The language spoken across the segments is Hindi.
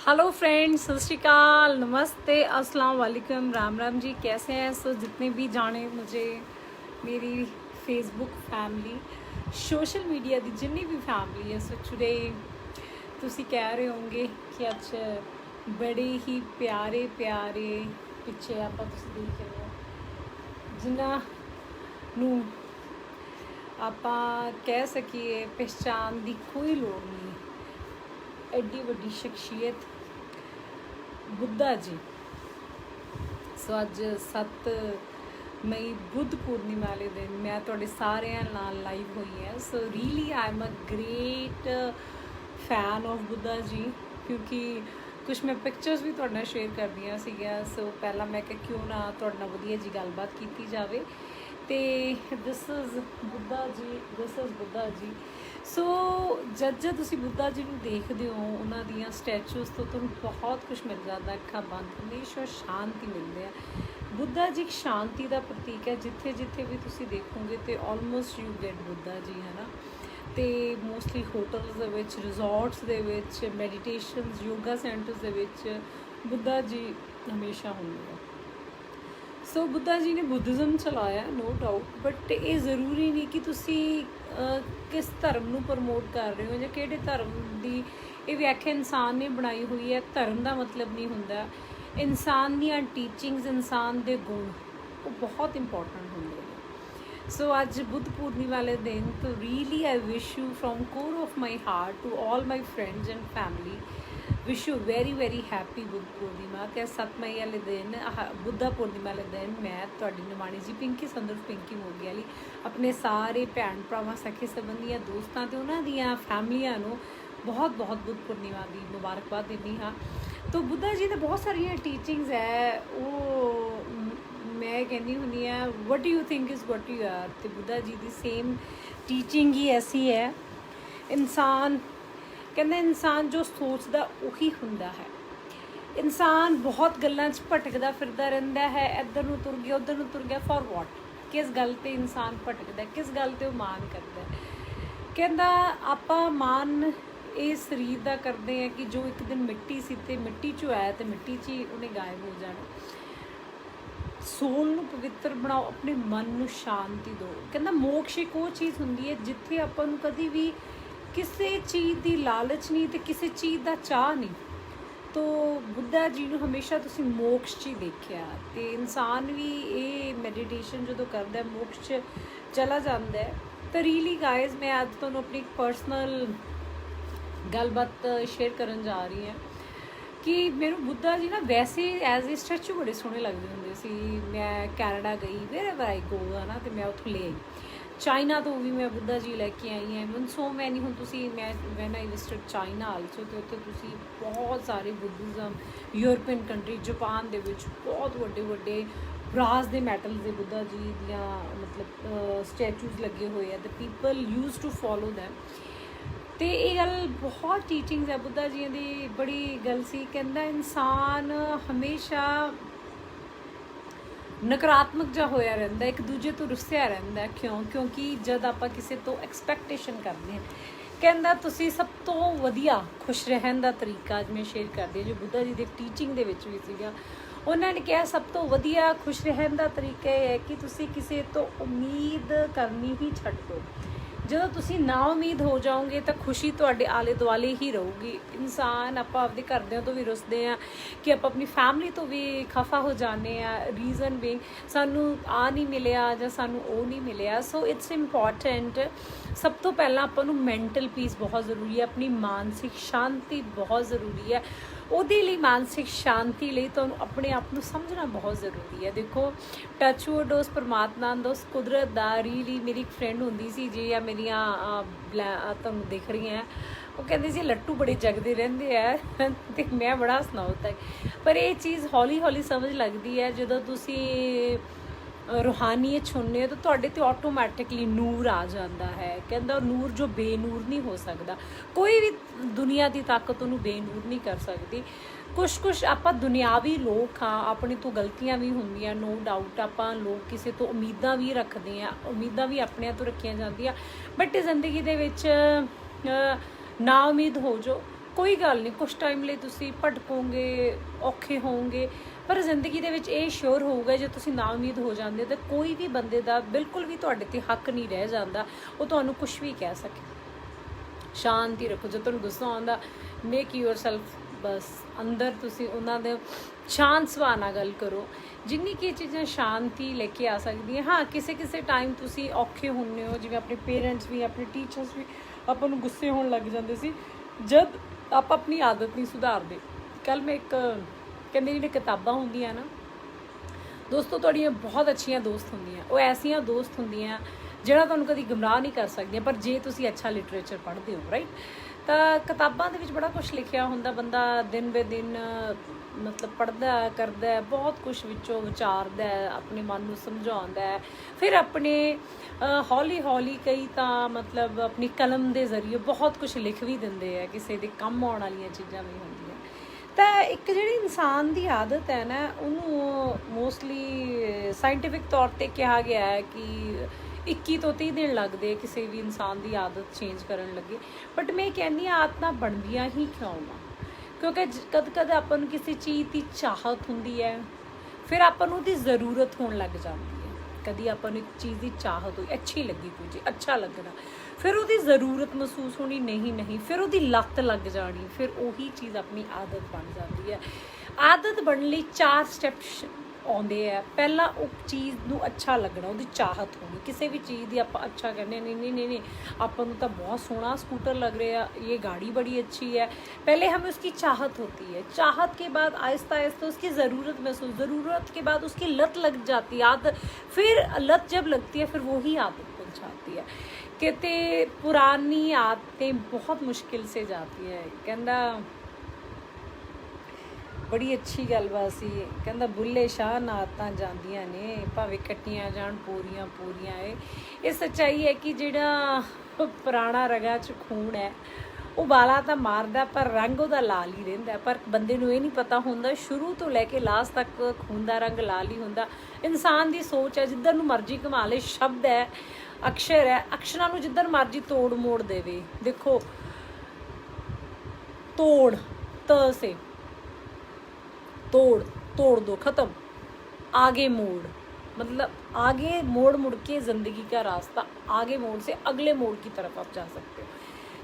हेलो फ्रेंड्स, सत श्री अकाल, नमस्ते, अस्सलाम वालेकुम, राम राम जी। कैसे हैं? सो जितने भी जाने मुझे मेरी फेसबुक फैमिली, सोशल मीडिया की जिन्नी भी फैमिली है, सो टुडे तुसी कह रहे होंगे कि अच्छे बड़े ही प्यारे प्यारे पिछे आप देख रहे हो जिन्हों नूं आपां कह सकीए पहचान की कोई लोड़ नहीं। एड्डी वड्डी शख्सियत बुद्धा जी। सो अज 7 मई बुद्ध पूर्णिमा वाले दिन मैं तुहाडे सारिਆਂ नाल लाइव हुई है। So really I am a great fan of Buddha ji, क्योंकि कुछ मैं पिक्चर्स भी तुहाडे नाल शेयर करदियां सीगियां। सो पहला मैं कि क्यों ना तुहाडे नाल वधिया जी गलबात कीती जावे। ते this is Buddha ji, this is Buddha ji. So जब तुसी बुद्धा जी नूं देखदे हो, उन्हां दियां स्टैचूज़ तो तुहानूं बहुत कुछ मिल जाता। अखां बंद हमेशा शांति मिलदी है। बुद्धा जी एक शांति का प्रतीक है। जिथे जिथे भी तुसी देखोगे तो almost you get Buddha ji, है ना। तो मोस्टली होटल्स दे विच, रिजॉर्ट्स दे विच, मैडिटेशनस, योगा सेंटर्स दे विच बुद्धा जी हमेशा होंगे। सो बुद्धा जी ने बुद्धिज़म चलाया, नो डाउट, बट ये ज़रूरी नहीं कि तुसी किस धर्म नूं प्रमोट कर रहे हो या किहड़े धर्म की ये व्याख्या इंसान ने बनाई हुई है। धर्म का मतलब नहीं हुंदा। इंसान दीयां टीचिंग्स, इंसान दे गुण वो बहुत इंपॉर्टेंट होंदे ने। सो अज बुद्ध पूर्णिमा वाले दिन तो really I wish you from core of my heart to all my friends and family, wish you very very happy Buddh Purnima. तो 7 मई वाले दिन, बुद्धा पूर्णिमा वाले दिन, मैं तुहाडी निमाणी जी पिंकी संदर्भ पिंकी मोगी वाली अपने सारे भैन भरावां, सखे संबंधियां, दोस्तां ते उन्हां दियां फैमिलियां नूं बहुत बहुत बुद्ध पूर्णिमा की मुबारकबाद दिंदी हाँ। तो बुद्धा जी ने बहुत सारिया टीचिंग्स है, वो मैं कहनी हुंदी हाँ what you think is what you are. तो बुद्धा जी की सेम टीचिंग ही ऐसी है। इंसान कहते इंसान जो सोचता उही हुंदा है। इंसान बहुत गल्लां च भटकदा फिरदा रहिंदा है, इधर नूं तुर गया उधर नूं तुर गया, फॉर वॉट? किस गल ते इंसान भटकदा, किस गल ते मान करदा। कहंदा आपां मान इस शरीर का करते हैं कि जो एक दिन मिट्टी सी ते मिट्टी चों आया तो मिट्टी च ही उन्हें गायब हो जाना। सोल नूं पवित्र बनाओ, अपने मन नूं शांति दो। कहंदा मोक्ष एक वो चीज़ हुंदी है जिथे आपां नूं कदी भी किसी चीज़ की लालच नहीं तो किसी चीज़ का चाह नहीं। तो बुद्धा जी नूं हमेशा तुसीं मोक्ष च ही देखिया। तो इंसान भी ये मैडिटेशन जो करता है मोक्ष च चला जाता है। तो रीली गाइज मैं अज तुहानूं अपनी पर्सनल गलबात शेयर करन जा रही हैं कि मेरे बुद्धा जी ना वैसे एज ए स्टैचू बड़े सोहने लगते होंगे सी। मैं कैनेडा गई, वेयर एवर आई गो, है ना, तो मैं उत्थों ले आई। चाइना तो भी मैं बुद्धा जी लैके आई हैं। मीन सो मैनी हुण तुसी मैं when I visited China also, तो उत्थे तुसी बहुत सारे बुद्धिज़म, यूरोपीयन कंट्री, जापान दे विच बहुत वड्डे वड्डे ब्रास दे मैटल दे बुद्धा जी दियां मतलब स्टैचूज़ लगे हुए हैं। The people use to follow them. तो ये गल बहुत टीचिंग्स है बुद्धा जी की, बड़ी गल सी। कहंदा इंसान हमेशा नकारात्मक जा होया रहिंदा, एक दूजे तो रुस्सिया रहिंदा। क्योंकि जब आप किसी तो एक्सपैक्टेशन करते हैं। कहंदा तुसी सब तो वधिया खुश रहन का तरीका अज मैं शेयर करदी हां जो बुद्धा जी की टीचिंग दे विच भी सीगा। उन्होंने कहा सब तो वधिया खुश रहन का तरीका यह है कि तुसी किसी तो उम्मीद करनी ही छड्ड दो। जो तुसी ना उम्मीद हो जाओगे तो खुशी तुहाडे आले दुआले ही रहूगी। इंसान आप आपदे घरदियां तो भी रुसदे हैं कि आप अपनी फैमिली तो भी खफा हो जाने, रीज़न बीइंग सानू आ नहीं मिलिया या सानू ओ नहीं मिलिया। सो इट्स इंपॉर्टेंट, सब तो पहला आपां नू मैंटल पीस बहुत ज़रूरी है, अपनी मानसिक शांति बहुत ज़रूरी है। ਉਹਦੇ ਲਈ मानसिक शांति ਲਈ ਤੁਹਾਨੂੰ अपने आप ਨੂੰ समझना बहुत ज़रूरी है। देखो टचवुड उस परमात्मा ਦਾ उस कुदरत ਦਾ ਰੀਲੀ मेरी एक फ्रेंड होंदी सी जी, या मेरिया ਤੁਹਾਨੂੰ दिख रही हैं, वो कहते सी लट्टू बड़े जगते रहते हैं तो मैं बड़ा हसना होता है। पर ये चीज़ हौली हौली समझ लगती है जो तुसी रूहानीयत सुनने हो तो तुहाडे ते ऑटोमैटिकली नूर आ जाता है। कहंदा नूर जो बेनूर नहीं हो सकता, कोई भी दुनिया की ताकत उन्होंने बेनूर नहीं कर सकती। कुछ आप दुनियावी लोग हाँ, अपने तो गलतियां भी होंदियां, नो डाउट। आप लोग किसी तो उम्मीदां भी रखते हैं, उम्मीदां भी अपने तो रखिया जांदियां, बट जिंदगी दे विच ना उम्मीद हो जो कोई गल नहीं, कुछ टाइम लिए तुसी भटकोगे, औखे होवोगे, पर जिंदगी दे विच ये श्योर होऊगा जो तुसी ना उम्मीद हो जाते तो कोई भी बंदे दा बिल्कुल भी तुहाडे ते हक नहीं रह जाता, वो तुहानू कुछ भी कह सके। शांति रखो, जो तुहानू गुस्सा आउंदा मेक यूर सैल्फ बस अंदर तुसी उन्हां दे शांत सुभाਅ नाल गल करो, जिन्नी कि चीज़ां शांति लेके आ सकदी है। हाँ, किसी किसी टाइम तुसी औखे हुंदे हो, जिवें अपने पेरेंट्स भी अपने टीचर्स भी आपां नूं गुस्से होण लग जांदे सी जद आप अपनी आदत नहीं सुधारते। कल मैं एक कहते जिहड़े किताबां हुंदियां ना दोस्तों, तुहाड़ियां बहुत अच्छियां दोस्त हुंदियां, वो ऐसियां दोस्त हुंदियां ਜਿਹੜਾ ਤੁਹਾਨੂੰ कभी गुमराह नहीं कर सकदियां, पर जे तुसी अच्छा लिटरेचर पढ़ते हो राइट, तो किताबां दे विच बड़ा कुछ लिखिया हुंदा, बंदा दिन बे दिन मतलब पढ़दा करदा बहुत कुछ विचों विचारदा अपने मन नूं समझाउंदा, फिर अपने हौली हौली कई तो मतलब अपनी कलम के जरिए बहुत कुछ लिख भी दिंदे है, किसी दे कम आउण वालियां चीज़ां भी हुंदियां। तो एक जिहड़ी इंसान की आदत है ना, उन्होंने मोस्टली साइंटिफिक तौर पर कहा गया है कि 21 तो 30 दिन लगते किसी भी इंसान की आदत चेंज करन लगे, बट मैं कहनी आदत बनदियां ही क्यों वा, क्योंकि कद कद आपां नूं किसी चीज़ की चाहत हुंदी है, फिर आपां नूं उहदी ज़रूरत होण लग जाती है। कभी आपां नूं एक चीज़ की चाहत हुई, अच्छी लगी कोई चीज़, अच्छा लगना, फिर उसकी ज़रूरत महसूस होनी, नहीं फिर उसकी लत लग जानी, फिर वही चीज़ अपनी आदत बन जाती है। आदत बनने लई 4 स्टैप्स आउंदे है। पहला उस चीज़ नूं अच्छा लगना, उसकी चाहत होनी, किसी भी चीज़ की आप अच्छा कहने नहीं आपां नूं तां बहुत सोहना स्कूटर लग रहा, ये गाड़ी बड़ी अच्छी है, पहले हमें उसकी चाहत होती है, चाहत के बाद आहिस्ता आहिस्ता उसकी ज़रूरत महसूस, ज़रूरत के बाद उसकी लत लग जाती है, आदत, फिर लत जब लगती है फिर वही आदत बन जाती है। कहते पुरानी आदतें बहुत मुश्किल से जाती है, कहंदा बड़ी अच्छी गलबात सी, कहंदा बुल्ले शाह ना आदतां जांदियां ने, भावें कट्टियां जाण पूरियां पूरियां। ये सच्चाई है कि जिहड़ा पुराना रगा च खून है वो बाला तो मारदा, पर रंग उहदा लाल ही रहिंदा, पर बंदे नूं ये नहीं पता हुंदा शुरू तो लैके लास्ट तक खून का रंग लाल ही हुंदा। इंसान की सोच है, जिधर नूं मर्जी घुमा ले, शब्द है, अक्षर है, अक्षरां नूं जिधर मर्जी तोड़ मोड़ देवे। देखो तोड़, त से तोड़, तोड़ दो, ख़त्म, आगे मोड़, मतलब आगे मोड़ मुड़ के ज़िंदगी का रास्ता, आगे मोड़ से अगले मोड़ की तरफ आप जा सकते हो।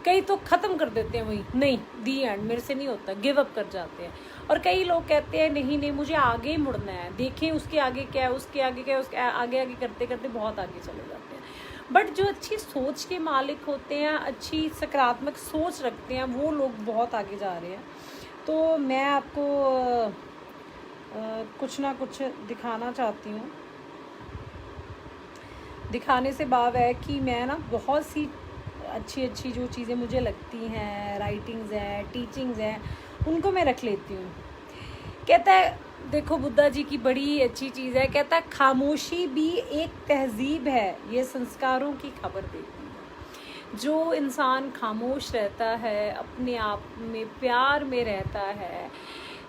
कई तो ख़त्म कर देते हैं, वही नहीं दी एंड, मेरे से नहीं होता, गिव अप कर जाते हैं। और कई लोग कहते हैं नहीं मुझे आगे मुड़ना है, देखें उसके आगे क्या है, उसके आगे क्या है, उसके आगे आगे करते करते बहुत आगे चले जाते हैं। बट जो अच्छी सोच के मालिक होते हैं, अच्छी सकारात्मक सोच रखते हैं, वो लोग बहुत आगे जा रहे हैं। तो मैं आपको कुछ ना कुछ दिखाना चाहती हूँ। दिखाने से भाव है कि मैं ना बहुत सी अच्छी अच्छी जो चीज़ें मुझे लगती हैं, राइटिंग्स हैं, टीचिंग्स हैं, उनको मैं रख लेती हूँ। कहता है, देखो बुद्धा जी की बड़ी अच्छी चीज़ है, कहता है खामोशी भी एक तहजीब है, ये संस्कारों की खबर देती है। जो इंसान खामोश रहता है, अपने आप में प्यार में रहता है,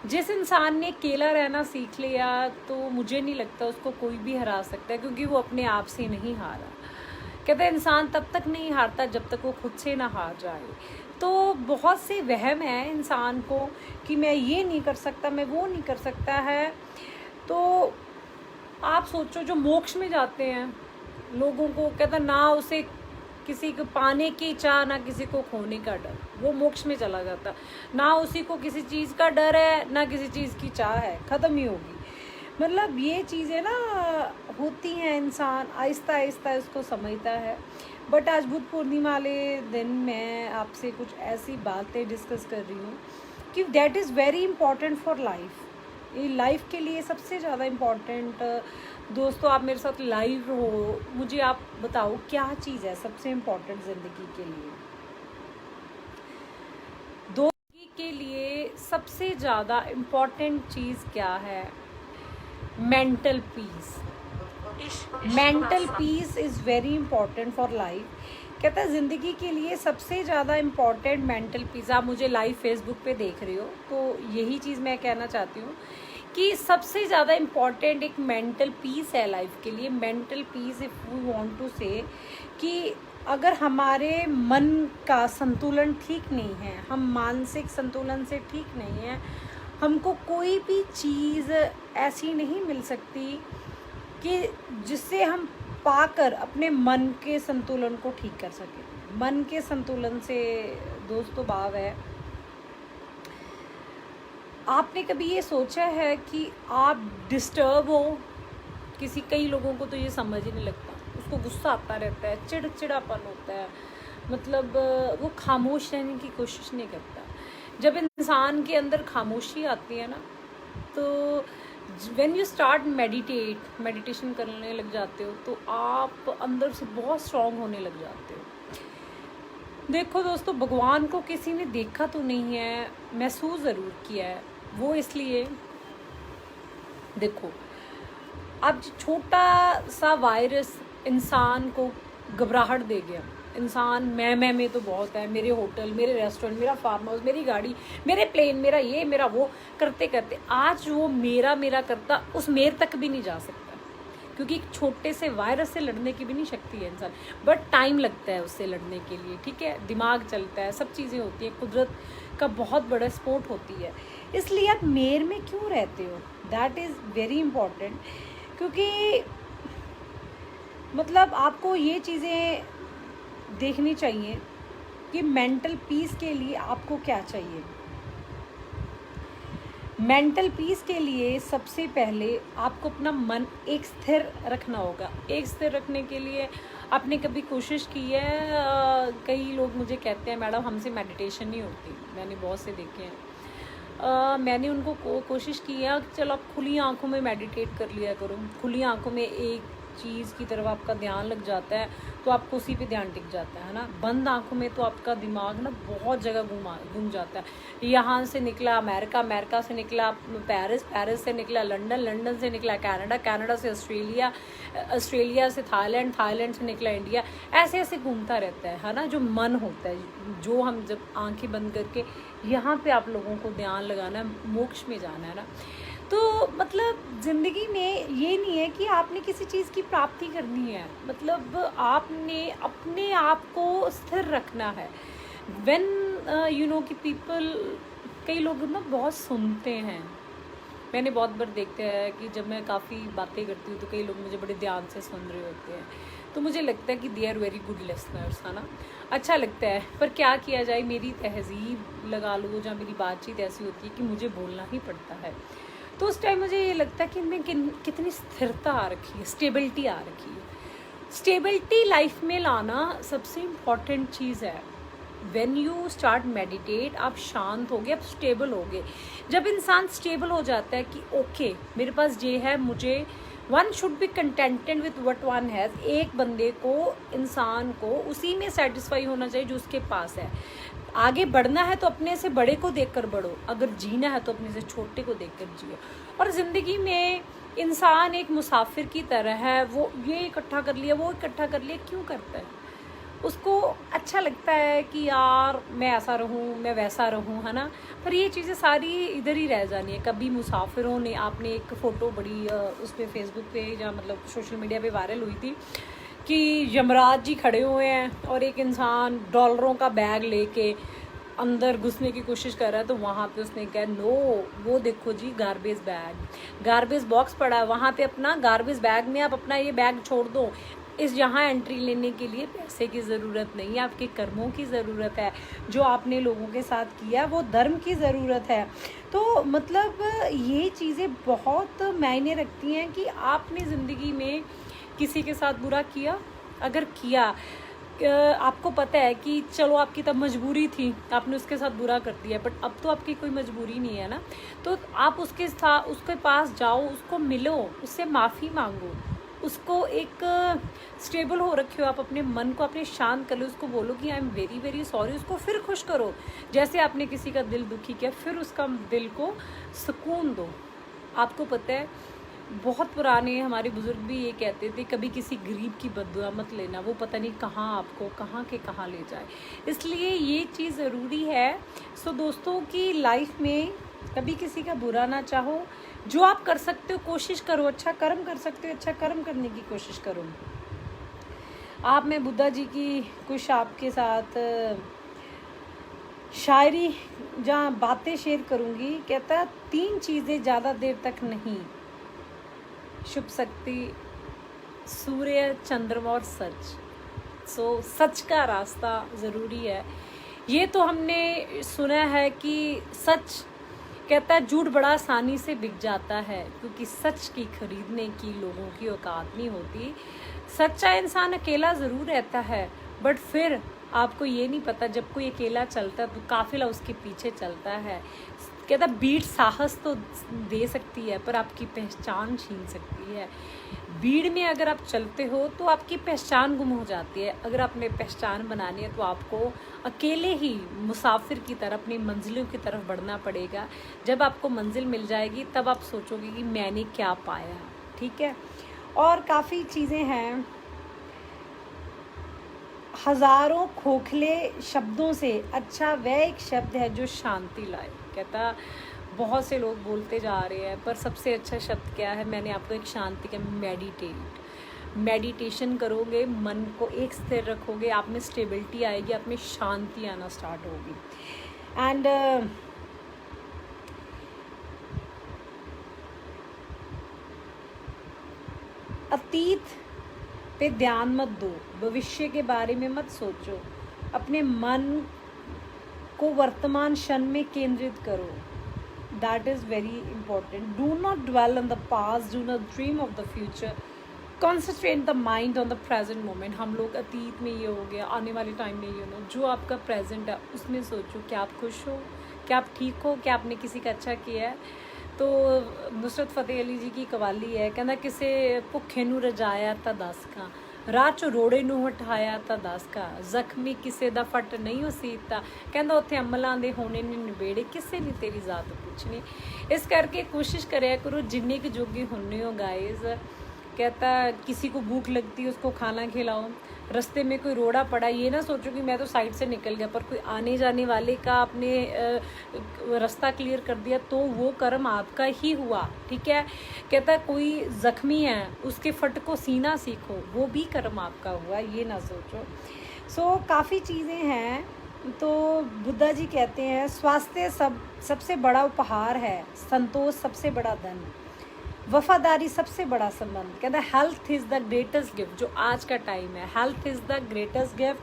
जिस इंसान ने अकेला रहना सीख लिया, तो मुझे नहीं लगता उसको कोई भी हरा सकता है, क्योंकि वो अपने आप से नहीं हारा। कहते हैं इंसान तब तक नहीं हारता जब तक वो खुद से ना हार जाए। तो बहुत से वहम है इंसान को कि मैं ये नहीं कर सकता, मैं वो नहीं कर सकता है। तो आप सोचो जो मोक्ष में जाते हैं, लोगों को कहता ना उसे किसी को पाने की चाह, ना किसी को खोने का डर, वो मोक्ष में चला जाता। ना उसी को किसी चीज़ का डर है, ना किसी चीज़ की चाह है, ख़त्म ही होगी। मतलब ये चीज़ें ना होती हैं, इंसान आहिस्ता आहिस्ता इसको समझता है। बट आज बुद्ध पूर्णिमा वाले दिन मैं आपसे कुछ ऐसी बातें डिस्कस कर रही हूँ कि that is very important for life. ये लाइफ के लिए सबसे ज़्यादा इम्पॉर्टेंट। दोस्तों आप मेरे साथ लाइव हो, मुझे आप बताओ क्या चीज़ है सबसे इम्पॉर्टेंट ज़िंदगी के लिए? दोस्ती के लिए सबसे ज़्यादा इम्पॉर्टेंट चीज़ क्या है? Mental peace. Mental peace is very important for life. कहता है ज़िंदगी के लिए सबसे ज़्यादा इम्पॉर्टेंट मेंटल पीस। आप मुझे लाइव फेसबुक पे देख रहे हो तो यही चीज़ मैं कहना चाहती हूँ कि सबसे ज़्यादा इम्पॉर्टेंट एक मेंटल पीस है लाइफ के लिए। Mental peace, if we want to say कि अगर हमारे मन का संतुलन ठीक नहीं है, हम मानसिक संतुलन से ठीक नहीं है, हमको कोई भी चीज़ ऐसी नहीं मिल सकती कि जिससे हम पाकर अपने मन के संतुलन को ठीक कर सकें। मन के संतुलन से दोस्तों भाव है, आपने कभी ये सोचा है कि आप डिस्टर्ब हो? कई लोगों को तो ये समझ ही नहीं लगता, उसको गुस्सा आता रहता है, चिड़चिड़ापन होता है, मतलब वो खामोश रहने की कोशिश नहीं करता। जब इंसान के अंदर खामोशी आती है ना, तो व्हेन यू स्टार्ट मेडिटेशन करने लग जाते हो, तो आप अंदर से बहुत स्ट्रांग होने लग जाते हो। देखो दोस्तों, भगवान को किसी ने देखा तो नहीं है, महसूस ज़रूर किया है। वो इसलिए, देखो अब छोटा सा वायरस इंसान को घबराहट दे गया। इंसान मैं में तो बहुत है, मेरे होटल, मेरे रेस्टोरेंट, मेरा फार्म हाउस, मेरी गाड़ी, मेरे प्लेन, मेरा ये मेरा वो करते करते आज वो मेरा करता उस मेर तक भी नहीं जा सकता, क्योंकि एक छोटे से वायरस से लड़ने की भी नहीं शक्ति है इंसान, बट टाइम लगता है उससे लड़ने के लिए, ठीक है। दिमाग चलता है, सब चीज़ें होती हैं, कुदरत का बहुत बड़ा सपोर्ट होती है। इसलिए आप मेर में क्यों रहते हो, दैट इज़ वेरी इम्पॉर्टेंट। क्योंकि मतलब आपको ये चीज़ें देखनी चाहिए कि मेंटल पीस के लिए आपको क्या चाहिए। मेंटल पीस के लिए सबसे पहले आपको अपना मन एक स्थिर रखना होगा। एक स्थिर रखने के लिए आपने कभी कोशिश की है? कई लोग मुझे कहते हैं मैडम हमसे मेडिटेशन नहीं होती, मैंने बहुत से देखे हैं। मैंने उनको कोशिश की है, चलो आप खुली आंखों में मेडिटेट कर लिया करो। खुली आंखों में एक चीज़ की तरफ आपका ध्यान लग जाता है तो आपको उसी पे ध्यान टिक जाता है ना। बंद आंखों में तो आपका दिमाग ना बहुत जगह घूम जाता है। यहाँ से निकला अमेरिका, अमेरिका से निकला पेरिस, पेरिस से निकला लंदन, लंदन से निकला कनाडा, कनाडा से ऑस्ट्रेलिया, ऑस्ट्रेलिया से थाईलैंड, थाईलैंड से निकला इंडिया। ऐसे ऐसे घूमता रहता है ना जो मन होता है। जो हम जब आंखें बंद करके यहाँ पे आप लोगों को ध्यान लगाना है, मोक्ष में जाना है ना। तो मतलब ज़िंदगी में ये नहीं है कि आपने किसी चीज़ की प्राप्ति करनी है, मतलब आपने अपने आप को स्थिर रखना है। व्हेन यू नो कि पीपल, कई लोग ना बहुत सुनते हैं। मैंने बहुत बार देखते हैं कि जब मैं काफ़ी बातें करती हूँ तो कई लोग मुझे बड़े ध्यान से सुन रहे होते हैं, तो मुझे लगता है कि they are very good listeners, है ना। अच्छा लगता है, पर क्या किया जाए, मेरी तहजीब लगा लो या मेरी बातचीत ऐसी होती है कि मुझे बोलना ही पड़ता है। तो उस टाइम मुझे ये लगता है कि इनमें कितनी स्थिरता आ रखी है, स्टेबिलिटी आ रखी है। स्टेबिलिटी लाइफ में लाना सबसे इम्पॉर्टेंट चीज़ है। व्हेन यू स्टार्ट मेडिटेट, आप शांत होगे, आप स्टेबल होगे। जब इंसान स्टेबल हो जाता है कि ओके मेरे पास ये है, मुझे one should be contented with what one has. एक बंदे को, इंसान को उसी में सेटिस्फाई होना चाहिए जो उसके पास है। आगे बढ़ना है तो अपने से बड़े को देखकर बढ़ो, अगर जीना है तो अपने से छोटे को देखकर जियो। और ज़िंदगी में इंसान एक मुसाफिर की तरह है, वो ये इकट्ठा कर लिया, वो इकट्ठा कर लिया, क्यों करता है? उसको अच्छा लगता है कि यार मैं ऐसा रहूं, मैं वैसा रहूं, है ना। पर ये चीज़ें सारी इधर ही रह जानी है। कभी मुसाफिरों ने, आपने एक फ़ोटो बड़ी उस पर फेसबुक पे या मतलब सोशल मीडिया पे वायरल हुई थी कि यमराज जी खड़े हुए हैं और एक इंसान डॉलरों का बैग लेके अंदर घुसने की कोशिश कर रहा है, तो वहाँ पे उसने कहा नो, वो देखो जी गार्बेज बैग, गार्बेज बॉक्स पड़ा है वहाँ पे, अपना गार्बेज बैग में आप अपना ये बैग छोड़ दो। इस यहाँ एंट्री लेने के लिए पैसे की ज़रूरत नहीं है, आपके कर्मों की ज़रूरत है। जो आपने लोगों के साथ किया वो धर्म की ज़रूरत है। तो मतलब ये चीज़ें बहुत मायने रखती हैं कि आपने ज़िंदगी में किसी के साथ बुरा किया, अगर किया, आपको पता है कि चलो आपकी तब मजबूरी थी, आपने उसके साथ बुरा कर दिया, बट अब तो आपकी कोई मजबूरी नहीं है ना। तो आप उसके पास जाओ, उसको मिलो, उससे माफ़ी मांगो, उसको एक स्टेबल हो रखे हो, आप अपने मन को अपने शांत कर लो, उसको बोलो कि I am very very sorry, उसको फिर खुश करो। जैसे आपने किसी का दिल दुखी किया, फिर उसका दिल को सुकून दो। आपको पता है बहुत पुराने हमारे बुजुर्ग भी ये कहते थे, कभी किसी गरीब की बद्दुआ मत लेना, वो पता नहीं कहाँ आपको कहाँ के कहाँ ले जाए। इसलिए ये चीज़ ज़रूरी है। सो दोस्तों की लाइफ में कभी किसी का बुरा ना चाहो, जो आप कर सकते हो कोशिश करो, अच्छा कर्म कर सकते हो अच्छा कर्म करने की कोशिश करो। आप मैं बुद्धा जी की कुछ आपके साथ शायरी जहाँ बातें शेयर करूँगी। कहता है 3 चीज़ें ज़्यादा देर तक नहीं छुप सकती, सूर्य, चंद्रमा और सच। सो सच का रास्ता ज़रूरी है। ये तो हमने सुना है कि सच, कहता है झूठ बड़ा आसानी से बिक जाता है, क्योंकि सच की खरीदने की लोगों की औकात नहीं होती। सच्चा इंसान अकेला ज़रूर रहता है, बट फिर आपको ये नहीं पता, जब कोई अकेला चलता है तो काफिला उसके पीछे चलता है। कहता भीड़ साहस तो दे सकती है, पर आपकी पहचान छीन सकती है। भीड़ में अगर आप चलते हो तो आपकी पहचान गुम हो जाती है। अगर आपने पहचान बनानी है तो आपको अकेले ही मुसाफिर की तरह अपनी मंजिलों की तरफ बढ़ना पड़ेगा। जब आपको मंजिल मिल जाएगी तब आप सोचोगे कि मैंने क्या पाया। ठीक है। और काफ़ी चीज़ें हैं। हजारों खोखले शब्दों से अच्छा वह एक शब्द है जो शांति लाए। कहता बहुत से लोग बोलते जा रहे हैं, पर सबसे अच्छा शब्द क्या है? मैंने आपको एक शांति का मेडिटेशन करोगे, मन को एक स्थिर रखोगे, आप में स्टेबिलिटी आएगी, आप में शांति आना स्टार्ट होगी। एंड अतीत पे ध्यान मत दो, भविष्य के बारे में मत सोचो, अपने मन को वर्तमान क्षण में केंद्रित करो। That is very important. Do not dwell on the past, do not dream of the future, concentrate the mind on the present moment. हम लोग अतीत में ये हो गया, आने वाले टाइम में ये हो, जो आपका प्रेजेंट है उसमें सोचो। क्या आप खुश हो? क्या आप ठीक हो? क्या आपने किसी का अच्छा किया है? तो नुसरत फ़तेह अली जी की कवाली है, कहना किसे भुखे नू रजाया ता दस का, राह चो रोड़े नू हटाया ता दस का, जख्मी किसे दा फट नहीं हो सीता, कहना उत्थे अमलों दे होने ने निबेड़े, किसे नहीं तेरी जात पूछनी। इस करके कोशिश कराया करो जिन्ने के जोगी होने हो गाइज। कहता किसी को भूख लगती है उसको खाना खिलाओ। रास्ते में कोई रोड़ा पड़ा, ये ना सोचो कि मैं तो साइड से निकल गया, पर कोई आने जाने वाले का आपने रास्ता क्लियर कर दिया तो वो कर्म आपका ही हुआ। ठीक है। कहता कोई जख्मी है उसके फट को सीना सीखो, वो भी कर्म आपका हुआ, ये ना सोचो। सो काफ़ी चीज़ें हैं। तो बुद्धा जी कहते हैं स्वास्थ्य सबसे बड़ा उपहार है, संतोष सबसे बड़ा धन, वफादारी सबसे बड़ा संबंध। कहता है health is the greatest gift. जो आज का टाइम है, health is the greatest gift,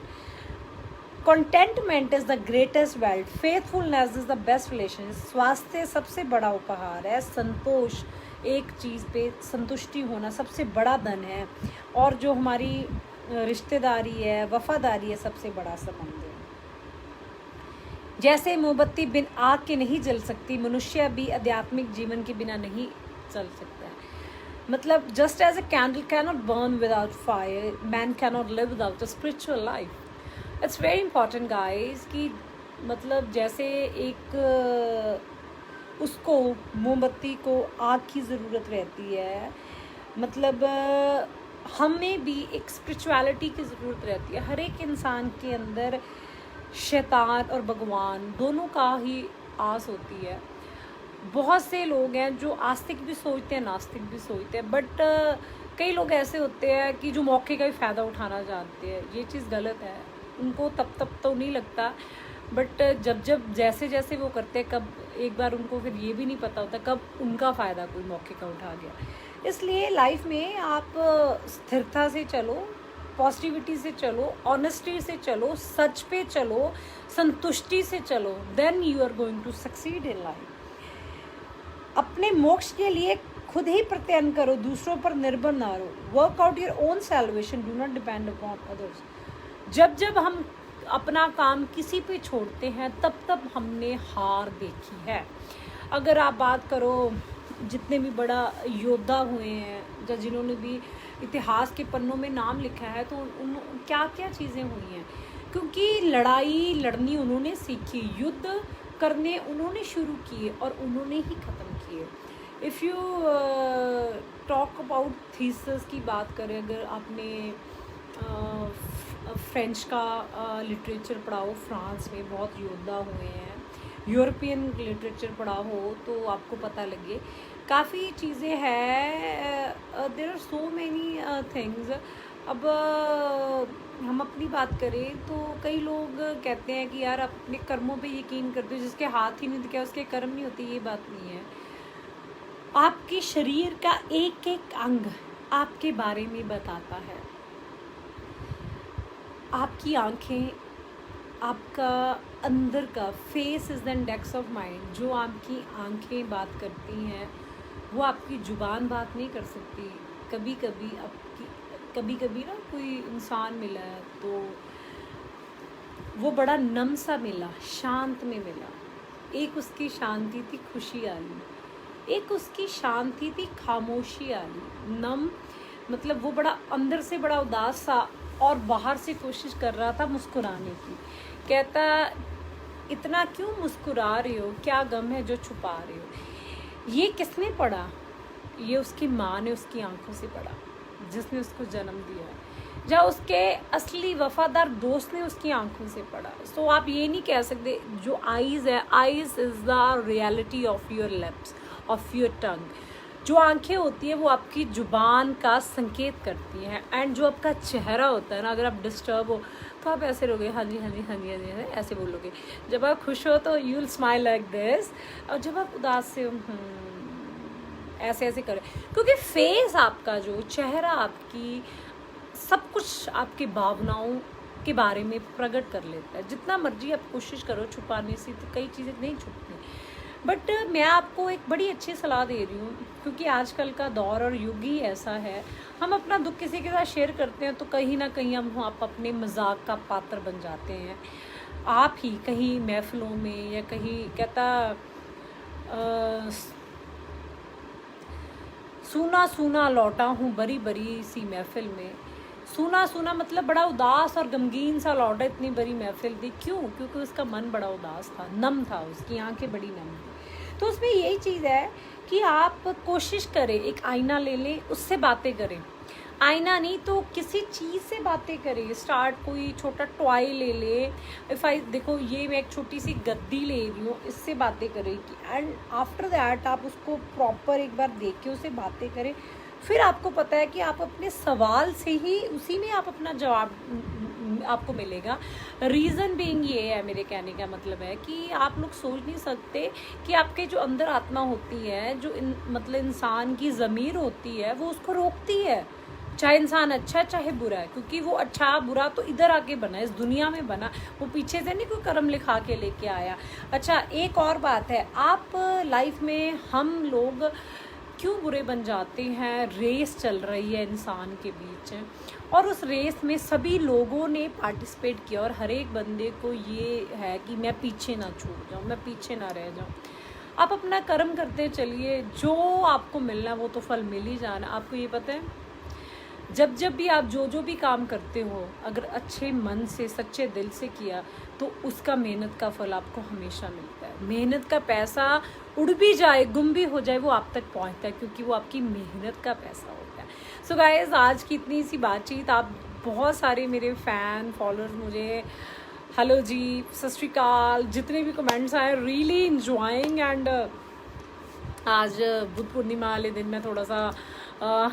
contentment is the greatest wealth, faithfulness is the best relation. स्वास्थ्य सबसे बड़ा उपहार है, संतोष, एक चीज़ पे संतुष्टि होना सबसे बड़ा धन है, और जो हमारी रिश्तेदारी है, वफादारी है, सबसे बड़ा संबंध है। जैसे मोमबत्ती बिन आग के नहीं जल सकती, मनुष्य भी आध्यात्मिक जीवन के बिना नहीं चल सकता है। मतलब just as a candle cannot burn without fire, man cannot live without a spiritual life. It's very important guys कि मतलब जैसे एक उसको मोमबत्ती को आग की ज़रूरत रहती है, मतलब हमें भी एक स्पिरिचुअलिटी की ज़रूरत रहती है। हर एक इंसान के अंदर शैतान और भगवान दोनों का ही आस होती है। बहुत से लोग हैं जो आस्तिक भी सोचते हैं, नास्तिक भी सोचते हैं, बट कई लोग ऐसे होते हैं कि जो मौके का भी फ़ायदा उठाना जानते हैं। ये चीज़ गलत है। उनको तब तो नहीं लगता, बट जब जैसे जैसे वो करते हैं, कब एक बार उनको फिर ये भी नहीं पता होता कब उनका फ़ायदा कोई मौके का उठा गया। इसलिए लाइफ में आप स्थिरता से चलो, पॉजिटिविटी से चलो, ऑनेस्टी से चलो, सच पे चलो, संतुष्टि से चलो, then you are going to succeed in life. अपने मोक्ष के लिए खुद ही प्रयत्न करो, दूसरों पर निर्भर ना रहो। Work out your own salvation, do not depend upon others. जब हम अपना काम किसी पे छोड़ते हैं तब हमने हार देखी है। अगर आप बात करो जितने भी बड़ा योद्धा हुए हैं या जिन्होंने भी इतिहास के पन्नों में नाम लिखा है, तो उन क्या क्या चीज़ें हुई हैं, क्योंकि लड़ाई लड़नी उन्होंने सीखी, युद्ध करने उन्होंने शुरू किए और उन्होंने ही ख़त्म किए। If you talk about thesis की बात करें, अगर आपने फ्रेंच का लिटरेचर पढ़ा हो, फ्रांस में बहुत योद्धा हुए हैं, यूरोपियन लिटरेचर पढ़ा हो तो आपको पता लगे काफ़ी चीज़ें हैं। There are so many things. अब हम अपनी बात करें तो कई लोग कहते हैं कि यार आप अपने कर्मों पे यकीन करते हो, जिसके हाथ ही नहीं तो क्या उसके कर्म नहीं होते। ये बात नहीं है। आपके शरीर का एक एक अंग आपके बारे में बताता है। आपकी आंखें, आपका अंदर का face is the index of mind. जो आपकी आंखें बात करती हैं वो आपकी जुबान बात नहीं कर सकती। कभी कभी ना कोई इंसान मिला है तो वो बड़ा नम सा मिला, शांत में मिला। एक उसकी शांति थी खुशी वाली, एक उसकी शांति थी खामोशी वाली। नम मतलब वो बड़ा अंदर से बड़ा उदास सा और बाहर से कोशिश कर रहा था मुस्कुराने की। कहता इतना क्यों मुस्कुरा रहे हो, क्या गम है जो छुपा रहे हो। ये किसने पढ़ा? ये उसकी माँ ने उसकी आंखों से पढ़ा, जिसने उसको जन्म दिया है। या उसके असली वफादार दोस्त ने उसकी आंखों से पढ़ा। सो आप ये नहीं कह सकते। जो आईज है, eyes is the reality of your lips, of your tongue. जो आंखें होती है वो आपकी जुबान का संकेत करती हैं। एंड जो आपका चेहरा होता है ना, अगर आप डिस्टर्ब हो तो आप ऐसे रहोगे, हाँ जी हाँ जी हाँ जी हाँ जी, ऐसे बोलोगे। जब आप खुश हो तो you will smile like this, और जब आप उदास से हो ऐसे ऐसे करें। क्योंकि फेस आपका, जो चेहरा आपकी सब कुछ आपकी भावनाओं के बारे में प्रकट कर लेता है। जितना मर्जी आप कोशिश करो छुपाने से तो कई चीज़ें नहीं छुपती। बट मैं आपको एक बड़ी अच्छी सलाह दे रही हूँ, क्योंकि आजकल का दौर और युग ही ऐसा है। हम अपना दुख किसी के साथ शेयर करते हैं तो कहीं ना कहीं हम आप अपने मजाक का पात्र बन जाते हैं। आप ही कहीं महफिलों में या कहीं कहता सूना सूना लौटा हूँ बरी बरी सी महफिल में। सूना सूना मतलब बड़ा उदास और गमगीन सा लौटा, इतनी बड़ी महफिल थी। क्यों? क्योंकि उसका मन बड़ा उदास था, नम था, उसकी आंखें बड़ी नम थी। तो उसमें यही चीज़ है कि आप कोशिश करें, एक आईना ले लें, उससे बातें करें। आईना नहीं तो किसी चीज़ से बातें करें। स्टार्ट कोई छोटा टॉय ले ले। देखो ये मैं एक छोटी सी गद्दी ले रही हूँ, इससे बातें करेगी। एंड आफ्टर दैट आप उसको प्रॉपर एक बार देख के उससे बातें करें। फिर आपको पता है कि आप अपने सवाल से ही उसी में आप अपना जवाब आपको मिलेगा। रीज़न बीइंग ये है, मेरे कहने का मतलब है कि आप लोग सोच नहीं सकते कि आपके जो अंदर आत्मा होती है, जो मतलब इंसान की ज़मीर होती है, वो उसको रोकती है, चाहे इंसान अच्छा चाहे बुरा है। क्योंकि वो अच्छा बुरा तो इधर आके बना, इस दुनिया में बना, वो पीछे से नहीं कोई कर्म लिखा के लेके आया। अच्छा एक और बात है, आप लाइफ में हम लोग क्यों बुरे बन जाते हैं? रेस चल रही है इंसान के बीच और उस रेस में सभी लोगों ने पार्टिसिपेट किया और हर एक बंदे को ये है कि मैं पीछे ना छूट जाऊँ, मैं पीछे ना रह जाऊँ। आप अपना कर्म करते चलिए, जो आपको मिलना वो तो फल मिल ही जाना। आपको ये पता है, जब भी आप जो भी काम करते हो, अगर अच्छे मन से सच्चे दिल से किया तो उसका मेहनत का फल आपको हमेशा मिलता है। मेहनत का पैसा उड़ भी जाए, गुम भी हो जाए, वो आप तक पहुंचता है, क्योंकि वो आपकी मेहनत का पैसा होता है। सो गाइस, आज की इतनी सी बातचीत। आप बहुत सारे मेरे फ़ैन फॉलोअर्स मुझे हेलो जी, सत श्री अकाल, जितने भी कमेंट्स आए, रियली इंजॉइंग। एंड आज बुद्ध पूर्णिमा वाले दिन मैं थोड़ा सा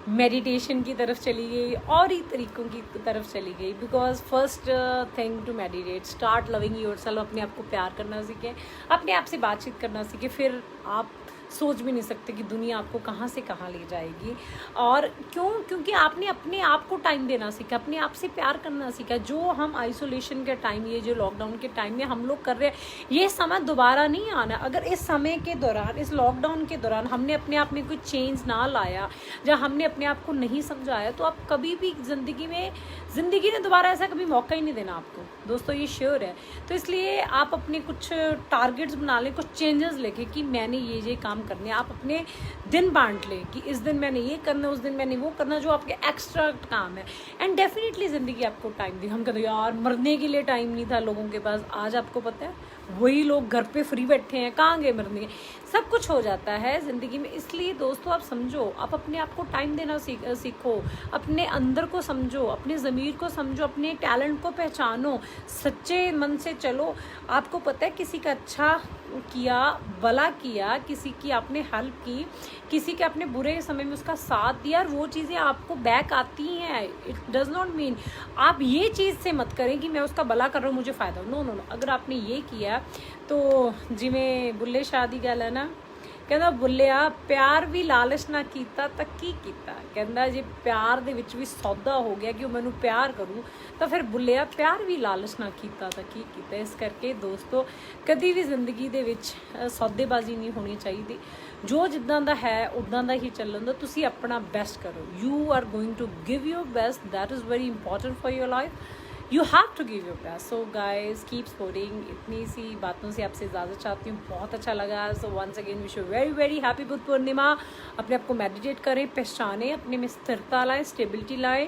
मेडिटेशन की तरफ चली गई और ही तरीक़ों की तरफ चली गई। Because first thing to meditate, start loving yourself. अपने आप को प्यार करना सीखें, अपने आप से बातचीत करना सीखें, फिर आप सोच भी नहीं सकते कि दुनिया आपको कहाँ से कहाँ ले जाएगी। और क्यों? क्योंकि आपने अपने आप को टाइम देना सीखा, अपने आप से प्यार करना सीखा। जो हम आइसोलेशन के टाइम, ये जो लॉकडाउन के टाइम में हम लोग कर रहे हैं, ये समय दोबारा नहीं आना। अगर इस समय के दौरान, इस लॉकडाउन के दौरान हमने अपने आप में कोई चेंज ना लाया या हमने अपने आप को नहीं समझाया, तो आप कभी भी ज़िंदगी ने दोबारा ऐसा कभी मौका ही नहीं देना आपको। दोस्तों ये श्योर है। तो इसलिए आप अपने कुछ टारगेट्स बना लें, कुछ चेंजेस लेके कि मैंने ये काम करने। आप अपने दिन बांट लें कि इस दिन मैंने ये करना, उस दिन मैंने वो करना, जो आपके एक्स्ट्रा काम है। एंड डेफिनेटली ज़िंदगी आपको टाइम दी। हम कहते हैं यार मरने के लिए टाइम नहीं था लोगों के पास। आज आपको पता है वही लोग घर पे फ्री बैठे हैं, कहाँ गए मरने। सब कुछ हो जाता है ज़िंदगी में। इसलिए दोस्तों आप समझो, आप अपने आप को टाइम देना सीखो, अपने अंदर को समझो, अपने ज़मीर को समझो, अपने टैलेंट को पहचानो, सच्चे मन से चलो। आपको पता है किसी का अच्छा किया, भला किया, किसी की आपने हेल्प की, किसी के अपने बुरे समय में उसका साथ दिया, और वो चीज़ें आपको बैक आती हैं। इट डज़ नॉट मीन आप ये चीज़ से मत करें कि मैं उसका भला कर रहा हूँ मुझे फ़ायदा। नो नो नो, अगर आपने ये किया तो जिमें बुल्ले शाह दी गल है ना, कहता बुल्लिया प्यार भी लालच ना कीता तो की कीता। कहता जे प्यार दे विच भी सौदा हो गया कि मैनू प्यार करूँ तो फिर बुल्लिया प्यार भी लालच ना कीता तो की कीता। इस करके दोस्तों कभी भी जिंदगी दे विच सौदेबाजी नहीं होनी चाहिए। जो जिद्दां दा है उदां दा ही चलन दो, तुसी अपना बेस्ट करो। You are going to give your best, that is very important for your life. You have to give your best. So guys, keep supporting. इतनी सी बातों से आपसे इजाज़त चाहती हूँ। बहुत अच्छा लगा। So once again wish you very very happy Buddha Purnima. अपने आप को मेडिटेट करें, पहचानें, अपने में स्थिरता लाएं, स्टेबिलिटी लाएं,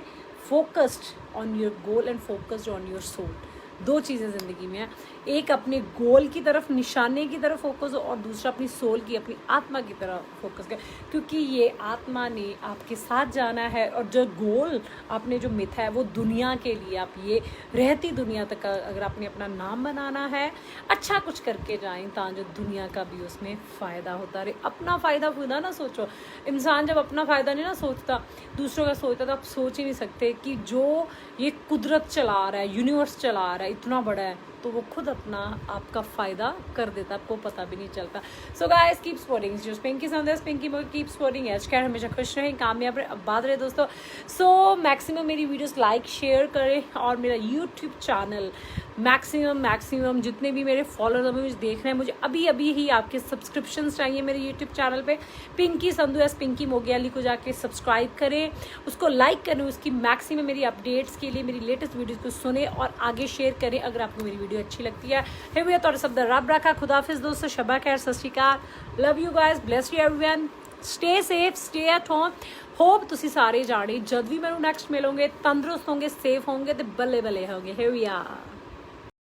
focused on your goal and focused on your soul. दो चीज़ें ज़िंदगी में हैं, एक अपने गोल की तरफ, निशाने की तरफ फोकस हो, और दूसरा अपनी सोल की, अपनी आत्मा की तरफ फोकस कर, क्योंकि ये आत्मा ने आपके साथ जाना है। और जो गोल आपने जो मिथा है वो दुनिया के लिए, आप ये रहती दुनिया तक अगर आपने अपना नाम बनाना है, अच्छा कुछ करके जाएं ताकि दुनिया का भी उसमें फ़ायदा होता रहे। अपना फ़ायदा खुदा ना सोचो। इंसान जब अपना फ़ायदा नहीं ना सोचता, दूसरों का सोचता, तो आप सोच ही नहीं सकते कि जो ये कुदरत चला रहा है, यूनिवर्स चला रहा है, इतना बड़ा है, तो वो खुद अपना आपका फ़ायदा कर देता, आपको पता भी नहीं चलता। सो गाइस कीप सपोर्टिंग जो पिंकी संदेश, पिंकी मोर कीप सपोर्टिंग एच कैर, हमेशा खुश रहें, कामयाब रहे, आबाद रहे दोस्तों। सो मैक्सिमम मेरी वीडियोस लाइक शेयर करें, और मेरा यूट्यूब चैनल मैक्सिमम जितने भी मेरे फॉलोअर्स अभी मुझे देख रहे हैं, मुझे अभी ही आपके सब्सक्रिप्शंस चाहिए मेरे यूट्यूब चैनल पे। पिंकी संधू एस पिंकी मोगियाली को जाके सब्सक्राइब करें, उसको लाइक करें, उसकी मैक्सिमम मेरी अपडेट्स के लिए मेरी लेटेस्ट वीडियोज़ को सुने और आगे शेयर करें अगर आपको मेरी वीडियो अच्छी लगती है। हे भैया तो सब रब रखा, खुदाफिज दोस्तों, शबा खैर, सत श्री अकाल, love you guys, bless you everyone, stay safe, stay at home. Hope तुसी सारे जाने जब भी मैनू नैक्सट मिलोगे तंदुरुस्त होंगे, सेफ होंगे, तो बल्ले बल्ले होंगे। हे भैया।